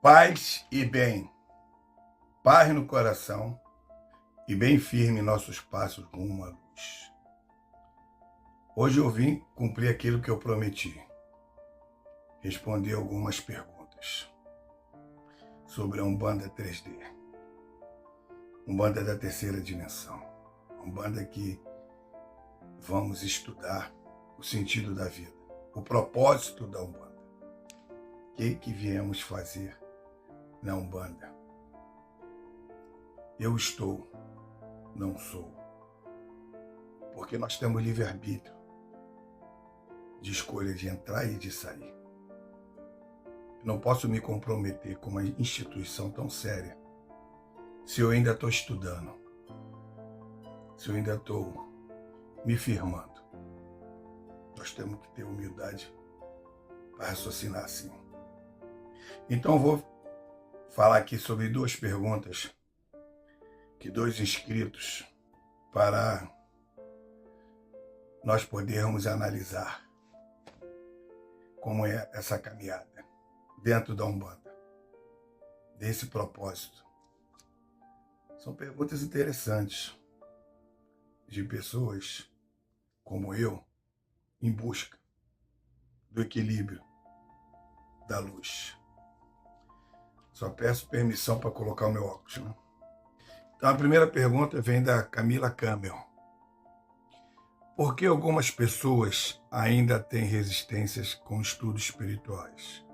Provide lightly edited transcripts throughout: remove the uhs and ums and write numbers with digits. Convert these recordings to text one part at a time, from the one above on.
Paz e bem, paz no coração e bem firme nossos passos rumo à luz. Hoje eu vim cumprir aquilo que eu prometi, responder algumas perguntas sobre a Umbanda 3D, Umbanda da terceira dimensão, Umbanda que vamos estudar o sentido da vida, o propósito da Umbanda, o que viemos fazer na Umbanda. Eu estou, não sou. Porque nós temos livre-arbítrio de escolha de entrar e de sair. Eu não posso me comprometer com uma instituição tão séria se eu ainda estou estudando, se eu ainda estou me firmando. Nós temos que ter humildade para raciocinar assim. Então eu vou falar aqui sobre duas perguntas que dois inscritos, para nós podermos analisar como é essa caminhada dentro da Umbanda, desse propósito. São perguntas interessantes de pessoas como eu, em busca do equilíbrio, da luz. Só peço permissão para colocar o meu óculos, né? Então, a primeira pergunta vem da Camila Camel. Por que algumas pessoas ainda têm resistências com estudos espirituais?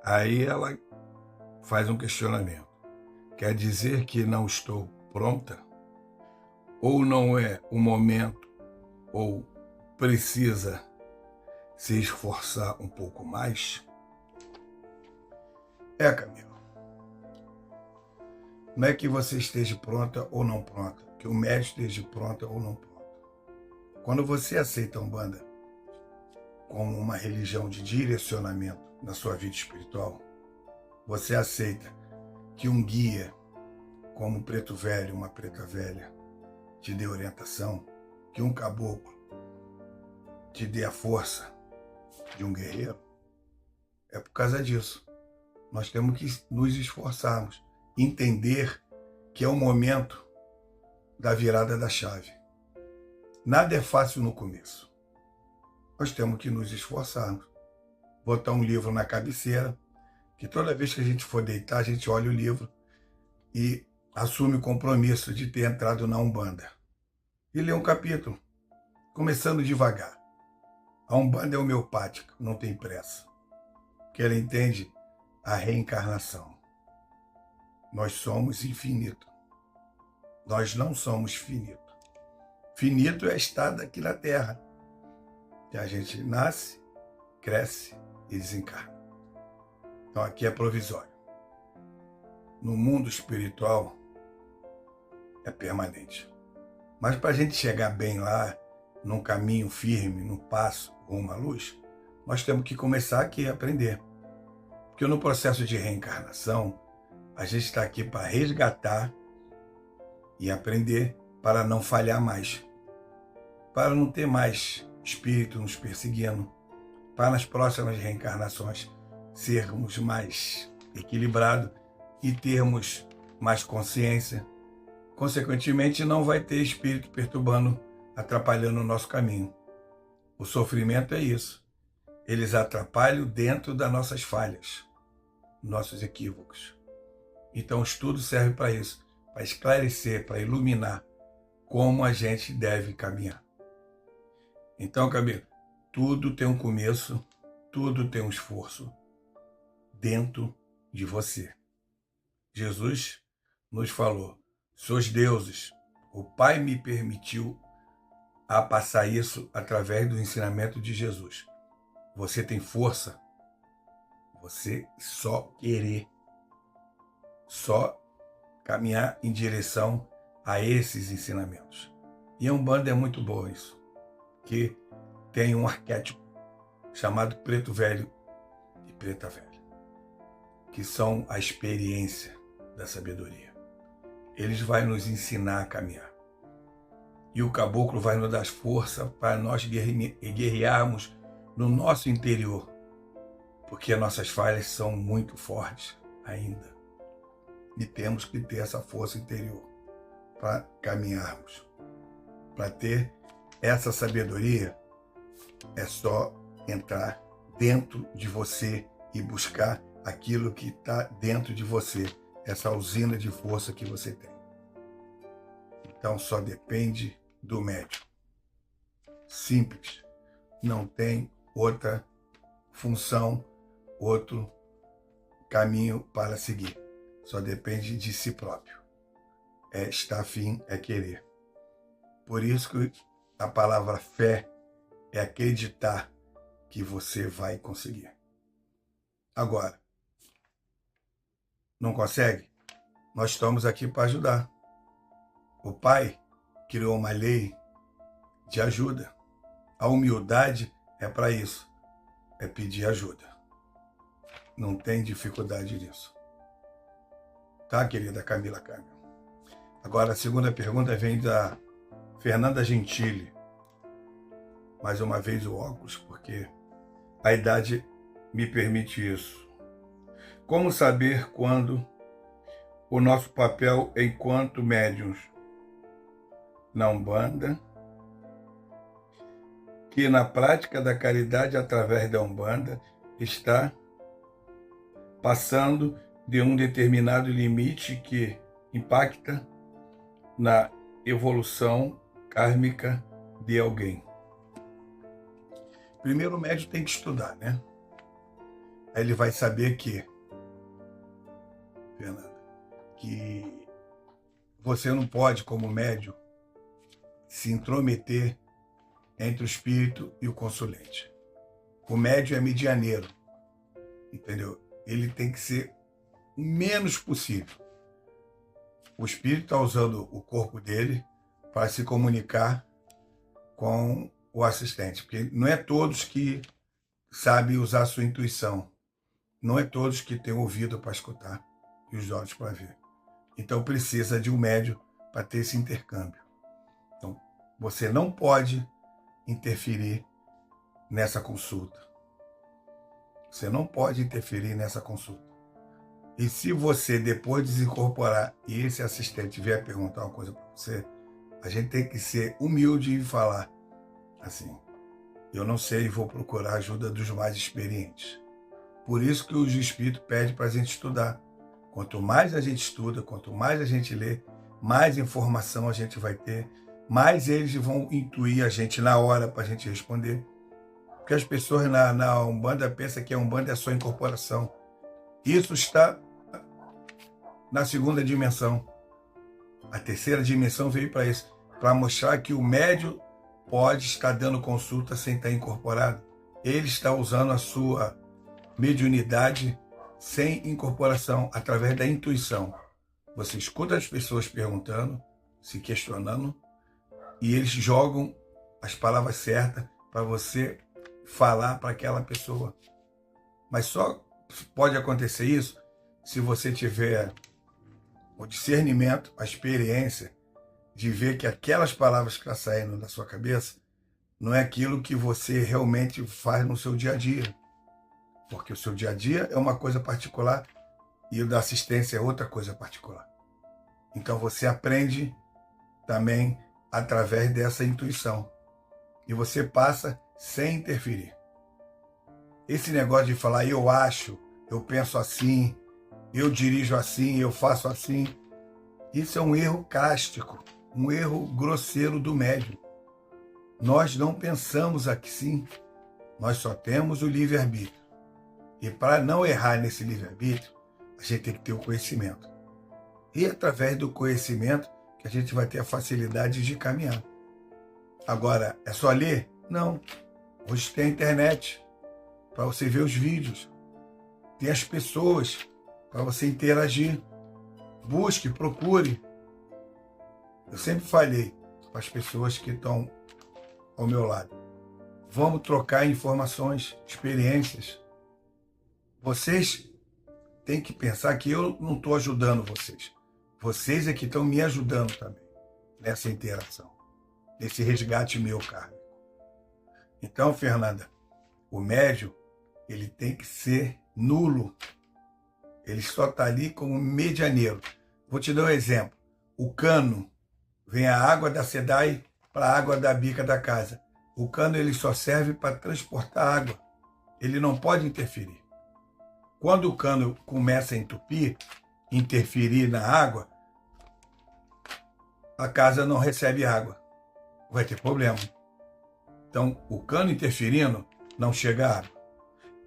Aí ela faz um questionamento. Quer dizer que não estou pronta? Ou não é o momento? Ou precisa se esforçar um pouco mais? Camila. Não é que você esteja pronta ou não pronta, que o mestre esteja pronta ou não pronta. Quando você aceita a Umbanda como uma religião de direcionamento na sua vida espiritual, você aceita que um guia, como um preto velho, uma preta velha, te dê orientação, que um caboclo te dê a força de um guerreiro, é por causa disso. Nós temos que nos esforçarmos, entender que é o momento da virada da chave. Nada é fácil no começo. Nós temos que nos esforçarmos. Botar um livro na cabeceira, que toda vez que a gente for deitar, a gente olha o livro e assume o compromisso de ter entrado na Umbanda. E lê um capítulo, começando devagar. A Umbanda é homeopática, não tem pressa. Porque ela entende a reencarnação. Nós somos infinito. Nós não somos finito. Finito é estar aqui na Terra, que a gente nasce, cresce e desencarna. Então aqui é provisório. No mundo espiritual é permanente. Mas para a gente chegar bem lá, num caminho firme, num passo rumo à luz, nós temos que começar aqui a aprender. Porque no processo de reencarnação, a gente está aqui para resgatar e aprender para não falhar mais, para não ter mais espírito nos perseguindo, para nas próximas reencarnações sermos mais equilibrados e termos mais consciência. Consequentemente, não vai ter espírito perturbando, atrapalhando o nosso caminho. O sofrimento é isso. Eles atrapalham dentro das nossas falhas, nossos equívocos. Então o estudo serve para isso, para esclarecer, para iluminar como a gente deve caminhar. Então, Camila, tudo tem um começo, tudo tem um esforço dentro de você. Jesus nos falou, sois deuses, o Pai me permitiu a passar isso através do ensinamento de Jesus. Você tem força, você só querer, só caminhar em direção a esses ensinamentos. E a Umbanda é muito boa isso, que tem um arquétipo chamado preto velho e preta velha, que são a experiência da sabedoria. eles vão nos ensinar a caminhar. E o caboclo vai nos dar força para nós guerrearmos no nosso interior, porque as nossas falhas são muito fortes ainda. E temos que ter essa força interior para caminharmos. Para ter essa sabedoria, é só entrar dentro de você e buscar aquilo que está dentro de você, essa usina de força que você tem. Então só depende do médium. Simples. Não tem outra função, outro caminho para seguir. Só depende de si próprio. É estar afim, é querer. Por isso que a palavra fé é acreditar que você vai conseguir. Agora, não consegue? Nós estamos aqui para ajudar. O Pai criou uma lei de ajuda. A humildade é para isso, é pedir ajuda. Não tem dificuldade nisso. Tá, querida Camila Câmbio? Agora, a segunda pergunta vem da Fernanda Gentili. Mais uma vez o óculos, porque a idade me permite isso. Como saber quando o nosso papel enquanto médiuns na Umbanda, que na prática da caridade através da Umbanda está passando de um determinado limite que impacta na evolução kármica de alguém? Primeiro o médium tem que estudar, né? Aí ele vai saber que, Fernanda, que você não pode, como médium, se intrometer entre o espírito e o consulente. O médium é medianeiro, entendeu? Ele tem que ser o menos possível. O espírito está usando o corpo dele para se comunicar com o assistente, porque não é todos que sabem usar a sua intuição, não é todos que têm ouvido para escutar e os olhos para ver. Então precisa de um médium para ter esse intercâmbio. Então você não pode interferir nessa consulta. Você não pode interferir nessa consulta. E se você depois desincorporar e esse assistente vier perguntar uma coisa para você, a gente tem que ser humilde e falar assim: eu não sei, vou procurar a ajuda dos mais experientes. Por isso que o Espírito pede para a gente estudar. Quanto mais a gente estuda, quanto mais a gente lê, mais informação a gente vai ter, mais eles vão intuir a gente na hora para a gente responder. Porque as pessoas na Umbanda pensam que a Umbanda é só incorporação. Isso está na segunda dimensão. A terceira dimensão veio para isso, para mostrar que o médium pode estar dando consulta sem estar incorporado. Ele está usando a sua mediunidade sem incorporação, através da intuição. Você escuta as pessoas perguntando, se questionando, e eles jogam as palavras certas para você falar para aquela pessoa. Mas só pode acontecer isso se você tiver o discernimento, a experiência de ver que aquelas palavras que estão saindo da sua cabeça não é aquilo que você realmente faz no seu dia a dia. Porque o seu dia a dia é uma coisa particular e o da assistência é outra coisa particular. Então você aprende também através dessa intuição. E você passa sem interferir. Esse negócio de falar eu acho, eu penso assim, eu dirijo assim, eu faço assim, isso é um erro cástico, um erro grosseiro do médium. Nós não pensamos assim, nós só temos o livre-arbítrio. E para não errar nesse livre-arbítrio, a gente tem que ter o conhecimento. E através do conhecimento que a gente vai ter a facilidade de caminhar. Agora, é só ler? Não. Hoje tem a internet para você ver os vídeos. Tem as pessoas para você interagir. Busque, procure. Eu sempre falei para as pessoas que estão ao meu lado: vamos trocar informações, experiências. Vocês têm que pensar que eu não estou ajudando vocês. Vocês é que estão me ajudando também nessa interação, nesse resgate meu kármico. Então, Fernanda, o médium, ele tem que ser nulo. Ele só está ali como medianeiro. Vou te dar um exemplo. O cano, vem a água da SEDAI para a água da bica da casa. O cano ele só serve para transportar água. Ele não pode interferir. Quando o cano começa a entupir, interferir na água, a casa não recebe água. Vai ter problema. Então, o cano interferindo, não chega água.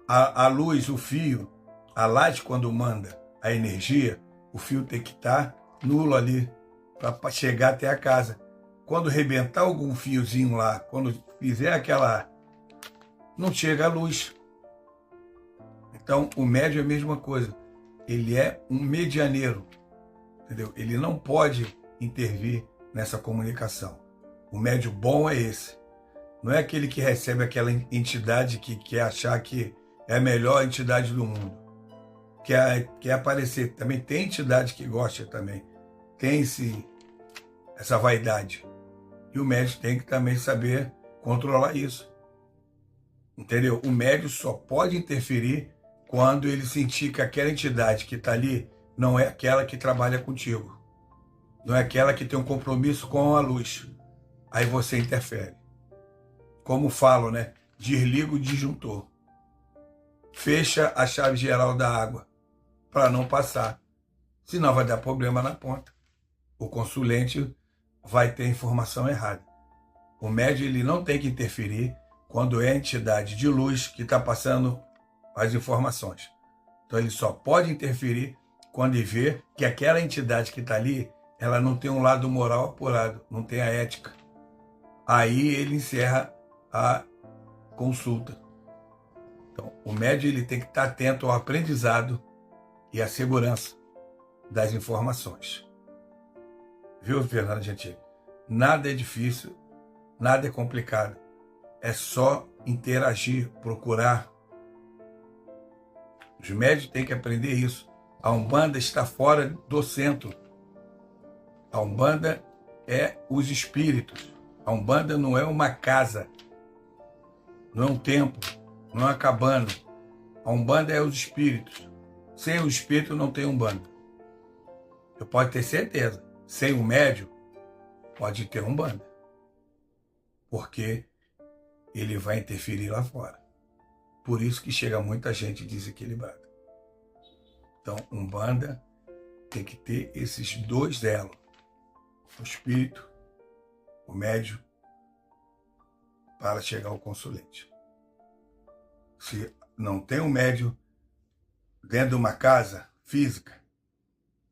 A luz, o fio, a light, quando manda a energia, o fio tem que estar nulo ali para chegar até a casa. Quando rebentar algum fiozinho lá, quando fizer aquela... não chega a luz. Então, o médium é a mesma coisa. Ele é um medianeiro, entendeu? Ele não pode intervir nessa comunicação. O médium bom é esse. Não é aquele que recebe aquela entidade que quer achar que é a melhor entidade do mundo. Quer aparecer. Também tem entidade que gosta também. Tem essa vaidade. E o médium tem que também saber controlar isso. Entendeu? O médium só pode interferir quando ele sentir que aquela entidade que está ali não é aquela que trabalha contigo. Não é aquela que tem um compromisso com a luz. Aí você interfere. Como falo, né? Desliga o disjuntor. Fecha a chave geral da água para não passar. Senão vai dar problema na ponta. O consulente vai ter informação errada. O médium ele não tem que interferir quando é a entidade de luz que está passando as informações. Então ele só pode interferir quando ele vê que aquela entidade que está ali, ela não tem um lado moral apurado, não tem a ética. Aí ele encerra a consulta. Então, o médium ele tem que estar atento ao aprendizado e à segurança das informações. Viu, Fernanda Gentili? Nada é difícil, nada é complicado. É só interagir, procurar. Os médios têm que aprender isso. A Umbanda está fora do centro. A Umbanda é os espíritos. A Umbanda não é uma casa, não é um templo, não é uma cabana. A Umbanda é os espíritos. Sem o espírito não tem Umbanda. Eu posso ter certeza. Sem o médium, pode ter Umbanda. Porque ele vai interferir lá fora. Por isso que chega muita gente desequilibrada. Então, Umbanda tem que ter esses dois elos. O espírito, o médium, para chegar ao consulente. Se não tem um médium dentro de uma casa física,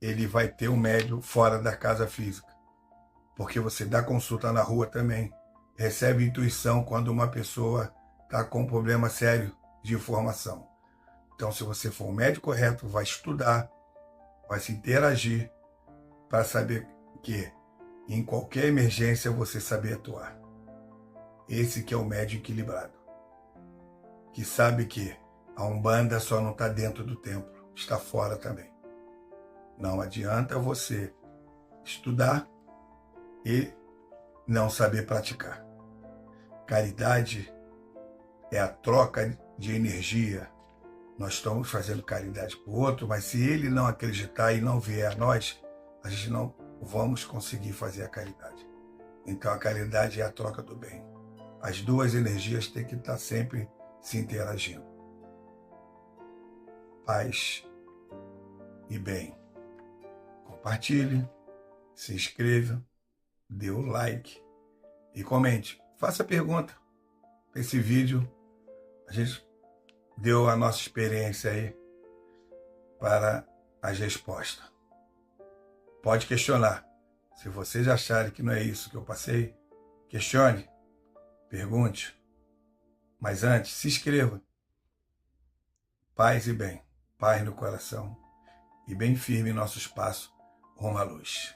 ele vai ter um médium fora da casa física. Porque você dá consulta na rua também. Recebe intuição quando uma pessoa está com um problema sério de informação. Então, se você for um médico correto, vai estudar, vai se interagir para saber que em qualquer emergência você saber atuar. Esse que é o médium equilibrado, que sabe que a Umbanda só não está dentro do templo, está fora também. Não adianta você estudar e não saber praticar. Caridade é a troca de energia. Nós estamos fazendo caridade para o outro, mas se ele não acreditar e não vier a nós, a gente não vamos conseguir fazer a caridade. Então a caridade é a troca do bem. As duas energias têm que estar sempre se interagindo. Paz e bem. Compartilhe, se inscreva, dê o like e comente. Faça pergunta. Esse vídeo a gente deu a nossa experiência aí para as respostas. Pode questionar. Se vocês acharem que não é isso que eu passei, questione, pergunte. Mas antes, se inscreva. Paz e bem, paz no coração e bem firme em nosso espaço rumo à luz.